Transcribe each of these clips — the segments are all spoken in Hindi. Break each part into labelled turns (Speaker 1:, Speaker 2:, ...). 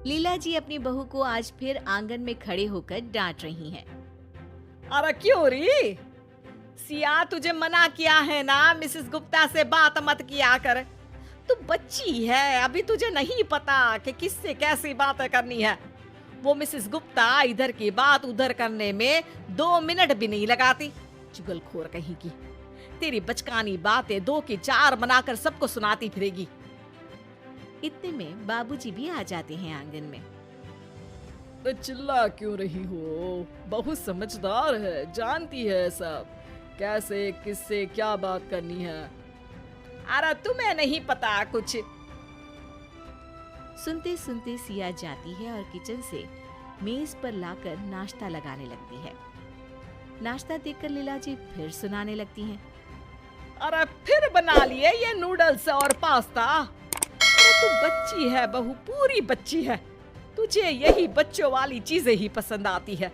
Speaker 1: लीला जी अपनी बहू को आज फिर आंगन में खड़े होकर डांट रही हैं।
Speaker 2: अरे क्यों री? सिया तुझे मना किया है ना मिसेस गुप्ता से बात मत किया कर। तू बच्ची है, अभी तुझे नहीं पता कि किससे कैसी बातें करनी है। वो मिसेस गुप्ता इधर की बात उधर करने में 2 मिनट भी नहीं लगाती। चुगलखोर कहीं की, तेरी बचकानी बातें 2 की 4 बनाकर सबको सुनाती फिरेगी।
Speaker 1: इतने में बाबूजी भी आ जाते हैं आंगन में।
Speaker 2: तो चिल्ला क्यों रही हो? बहुत समझदार है, जानती है सब कैसे किससे क्या बात करनी है। अरे तुम्हें नहीं पता कुछ।
Speaker 1: सुनते सुनते सिया जाती है और किचन से मेज पर लाकर नाश्ता लगाने लगती है। नाश्ता देखकर लीला जी फिर सुनाने लगती हैं।
Speaker 2: अरे फिर बना लिए ये नूडल्स और पास्ता। अरे तू बच्ची है बहू, पूरी बच्ची है। तुझे यही बच्चों वाली चीजें ही पसंद आती है।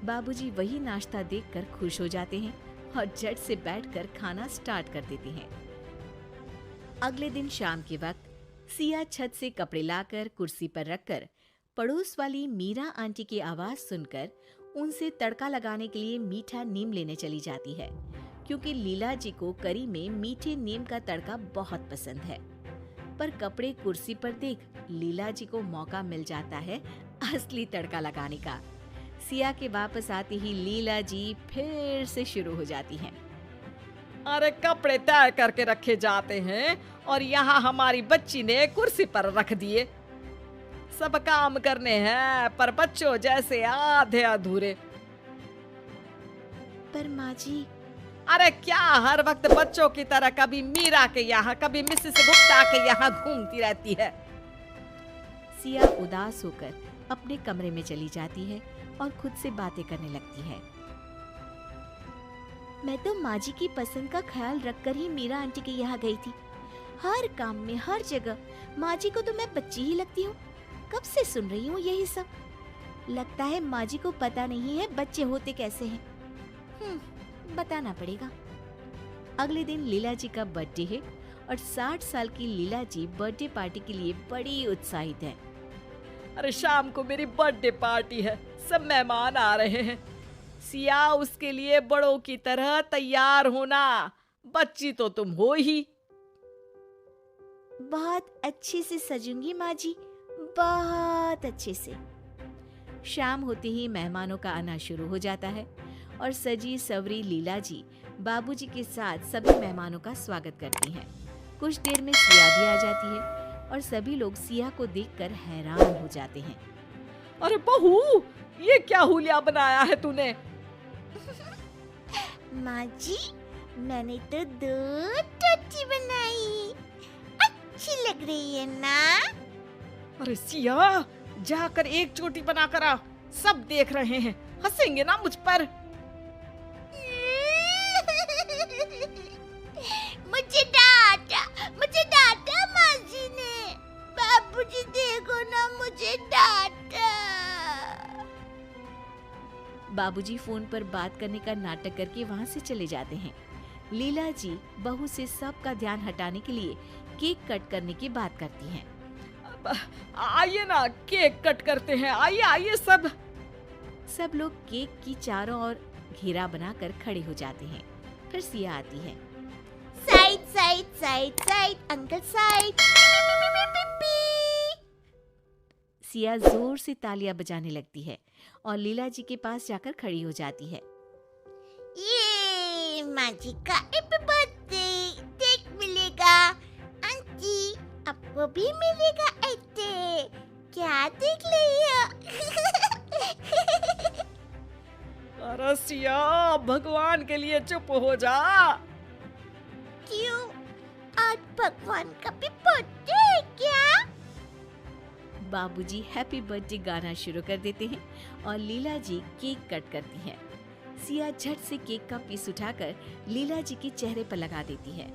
Speaker 1: बाबूजी वही नाश्ता देखकर खुश हो जाते हैं और झट से बैठकर खाना स्टार्ट कर देते हैं। अगले दिन शाम के वक्त सिया छत से कपड़े लाकर कुर्सी पर रखकर पड़ोस वाली मीरा आंटी की आवाज सुनकर उनसे तड़का लगाने के लिए मीठा नीम लेने चली जाती है, क्योंकि लीला जी को करी में मीठे नीम का तड़का बहुत पसंद है। पर कपड़े कुर्सी पर देख लीला जी को मौका मिल जाता है असली तड़का लगाने का। सिया के वापस आते ही लीला जी फिर से शुरू हो जाती हैं।
Speaker 2: अरे कपड़े तय करके रखे जाते हैं और यहाँ हमारी बच्ची ने कुर्सी पर रख दिए। सब काम करने हैं पर बच्चों जैसे आधे अधूरे।
Speaker 1: पर माँ जी।
Speaker 2: अरे क्या हर वक्त बच्चों की तरह कभी मीरा के यहाँ कभी मिसेस गुप्ता के यहाँ घूमती रहती है?
Speaker 1: सिया उदास होकर अपने कमरे में चली जाती है और खुद से बातें करने लगती है। मैं तो माँ जी की पसंद का ख्याल रखकर ही मीरा आंटी के यहाँ गई थी। हर काम में हर जगह माँ जी को तो मैं बच्ची ही लगती हूँ। कब से सुन रही हूँ यही सब। लगता है माँ जी को पता नहीं है बच्चे होते कैसे हैं। बताना पड़ेगा। अगले दिन लीला जी का बर्थडे है और 60 साल की लीला जी बर्थडे पार्टी के लिए बड़ी उत्साहित है।
Speaker 2: अरे शाम को मेरी बर्थडे पार्टी है, सब मेहमान आ रहे हैं। सिया उसके लिए बड़ों की तरह तैयार होना। बच्ची तो तुम हो ही।
Speaker 1: बहुत अच्छे से सजूंगी माँ जी, बहुत अच्छे से। शाम होते ही मेहमानों का आना शुरू हो जाता है और सजी सवरी लीला जी बाबूजी के साथ सभी मेहमानों का स्वागत करती हैं। कुछ देर में सिया भी आ जाती है और सभी लोग सिया को देखकर हैरान हो जाते हैं।
Speaker 2: अरे बहू, ये क्या हुलिया बनाया है तूने?
Speaker 1: माँ जी, मैंने तो 2 टोटी बनाई। अच्छी लग रही है ना?
Speaker 2: अरे सिया, जाकर एक चोटी बनाकर आ। सब देख रहे हैं, हंसेंगे ना मुझ पर।
Speaker 1: मुझे डांटा माँ जी ने। बाबूजी देखो ना, मुझे डांटा। बाबूजी फोन पर बात करने का नाटक करके वहाँ से चले जाते हैं। लीला जी बहू से सबका ध्यान हटाने के लिए केक कट करने की बात करती हैं।
Speaker 2: आइए ना, केक कट करते हैं। आइए आइए सब।
Speaker 1: सब लोग केक की चारों ओर घेरा बनाकर खड़े हो जाते हैं। फिर सिया आती है। Side side side side, uncle side. Siya जोर से तालियां बजाने लगती है और लीला जी के पास जाकर खड़ी हो जाती है। ये माँ जी का हैप्पी बर्थडे केक मिलेगा। आंटी, आपको भी मिलेगा ऐसे। क्या देख लिया?
Speaker 2: अरे सिया, भगवान के लिए चुप हो जा।
Speaker 1: क्यों? आज भगवान का भी बर्थडे है क्या? बाबूजी हैप्पी बर्थडे गाना शुरू कर देते हैं और लीला जी केक कट करती हैं। सिया झट से केक का पीस उठाकर लीला जी के चेहरे पर लगा देती है।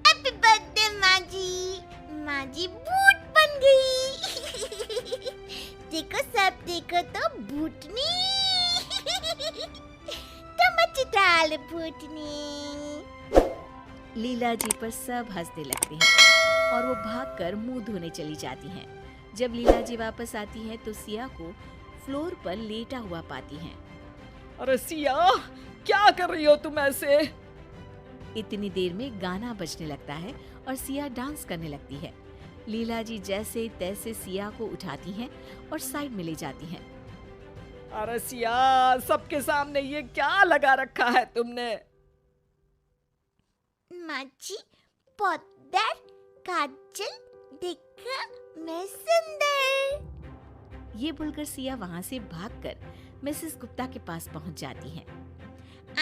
Speaker 1: हैप्पी बर्थडे माँ जी। माँ जी भूत बन गई। देखो सब देखो तो भूतनी। मजेदार भूतनी। लीला जी पर सब हंसने लगते हैं और वो भागकर मुंह धोने चली जाती हैं। जब लीला जी वापस आती हैं तो सिया को फ्लोर पर लेटा हुआ पाती हैं।
Speaker 2: अरे सिया, क्या कर रही हो तुम ऐसे?
Speaker 1: इतनी देर में गाना बजने लगता है और सिया डांस करने लगती है। लीला जी जैसे तैसे सिया को उठाती हैं और साइड में ले जाती हैं।
Speaker 2: अरे सिया, सबके सामने ये क्या लगा रखा है तुमने?
Speaker 3: माँ जी, पाउडर, काजल, देखा मैं सुंदर।
Speaker 1: ये बोलकर सिया वहाँ से भागकर मिसेस गुप्ता के पास पहुँच जाती है।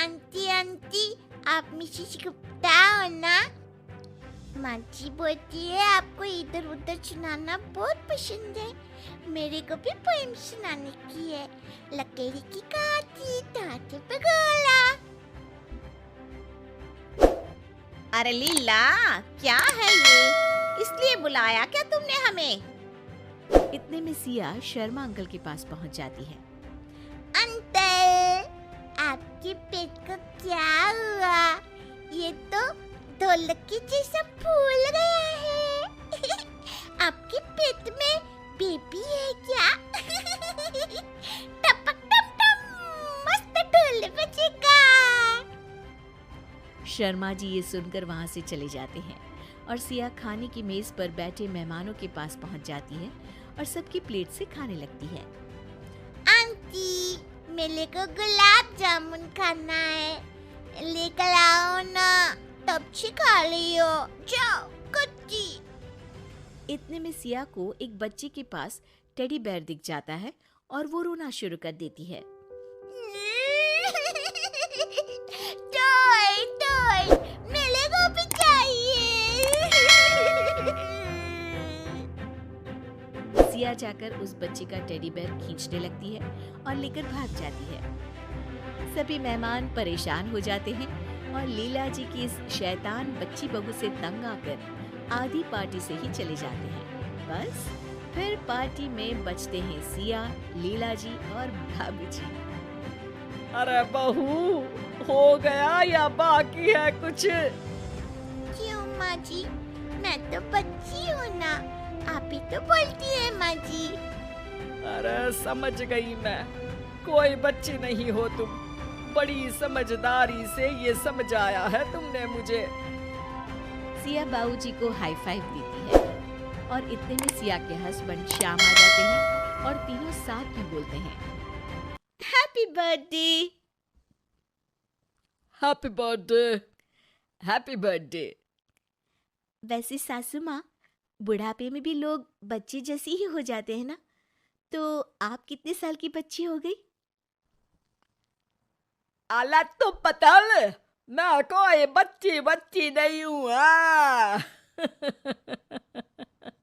Speaker 3: आंटी आंटी, आप मिसेस गुप्ता हो ना? माँ जी बोलती है आपको इधर उधर सुनाना बहुत पसंद है। मेरे को भी पोएम सुनाने की है। लकड़ी की काठी, हाथ पे गोला।
Speaker 2: अरे लीला, क्या है ये? इसलिए बुलाया क्या तुमने हमें?
Speaker 1: इतने में सिया शर्मा अंकल के पास पहुँच जाती है।
Speaker 3: अंकल, आपके पेट को क्या हुआ? ये तो ढोलक के जैसा फूल गया है। आपके पेट में बेबी है क्या? टपक टप टप, मस्त ढोल बजेगा।
Speaker 1: शर्मा जी ये सुनकर वहाँ से चले जाते हैं और सिया खाने की मेज पर बैठे मेहमानों के पास पहुँच जाती है और सबकी प्लेट से खाने लगती है।
Speaker 3: आंटी, मेरे को गुलाब जामुन खाना है, लेकर आओ ना, तब से खा लियो। जाओ कच्ची।
Speaker 1: इतने में सिया को एक बच्चे के पास टेडी बेयर दिख जाता है और वो रोना शुरू कर देती है।
Speaker 3: टॉय टॉय, मेरे को भी चाहिए।
Speaker 1: सिया जाकर उस बच्चे का टेडी बेयर खींचने लगती है और लेकर भाग जाती है। सभी मेहमान परेशान हो जाते हैं और लीला जी की इस शैतान बच्ची बहू से तंग आकर आधी पार्टी से ही चले जाते हैं। बस फिर पार्टी में बचते हैं सिया, लीला जी और भाभी जी।
Speaker 2: अरे बहू, हो गया या बाकी है कुछ?
Speaker 3: क्यों माँ जी, मैं तो बच्ची हूँ ना, आप ही तो बोलती है माँ जी।
Speaker 2: अरे समझ गई मैं, कोई बच्ची नहीं हो तुम। बड़ी समझदारी से ये समझाया है तुमने मुझे।
Speaker 1: सिया बाबूजी को हाई फाइव देती है और इतने में सिया के हस्बैंड श्याम आ जाते हैं और तीनों साथ में बोलते हैं,
Speaker 3: happy birthday.
Speaker 2: Happy birthday, happy birthday.
Speaker 1: वैसे सासू माँ, बुढ़ापे में भी लोग बच्चे जैसी ही हो जाते हैं ना, तो आप कितने साल की बच्ची हो गई?
Speaker 2: आला तो पतल, मैं कोई बच्ची नहीं हूँ।